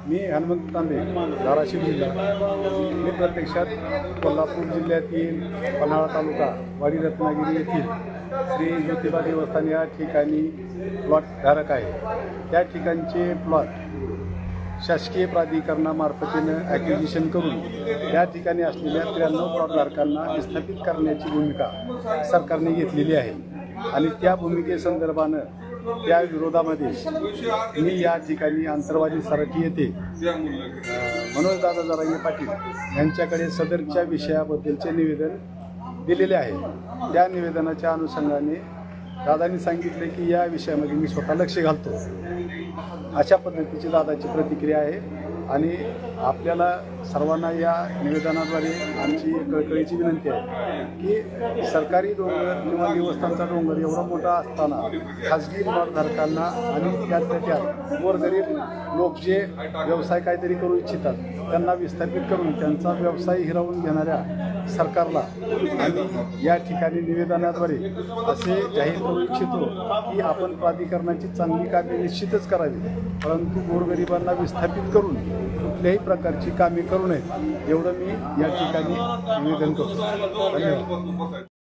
मी हनुमंत तांबे, धाराशिव जिल्हा। मी प्रत्यक्षात कोल्हापूर जिल्ह्यातील पन्हाळा तालुका वाडी रत्नागिरी येथील श्री ज्योतिबा देवस्थान या ठिकाणी प्लॉट धारक आहे। त्या ठिकाणचे प्लॉट शासकीय प्राधिकरणामार्फतीनं ॲक्विजिशन करून या ठिकाणी असलेल्या 93 प्लॉट धारकांना विस्थापित करण्याची भूमिका सरकारने घेतलेली आहे आणि त्या भूमिकेसंदर्भानं त्या विरोधामध्ये मी या ठिकाणी अंतरवाली सराठी येथे मनोजदादा जरांगे पाटील यांच्याकडे सदरच्या विषयाबद्दलचे निवेदन दिलेले आहे। त्या निवेदनाच्या अनुषंगाने दादांनी सांगितले की या विषयामध्ये मी स्वतः लक्ष घालतो, अशा पद्धतीची दादाची प्रतिक्रिया आहे। आणि आपल्याला सर्वांना या निवेदनाद्वारे आमची कळकळीची विनंती आहे की सरकारी डोंगर किंवा देवस्थानचा डोंगर एवढा मोठा असताना खाजगी प्लॉटधारकांना आणि त्यात गोरगरीब लोक जे व्यवसाय काहीतरी करू इच्छितात त्यांना विस्थापित करून त्यांचा व्यवसाय हिरावून घेणाऱ्या सरकारला आणि या ठिकाणी निवेदनाद्वारे असे जाहीर करू इच्छितो की आपण प्राधिकरणाची चांगली कामे निश्चितच करावी, परंतु गोरगरिबांना विस्थापित करून कुठल्याही प्रकारची कामे करू नयेत, एवढं मी या ठिकाणी निवेदन करतो। धन्यवाद।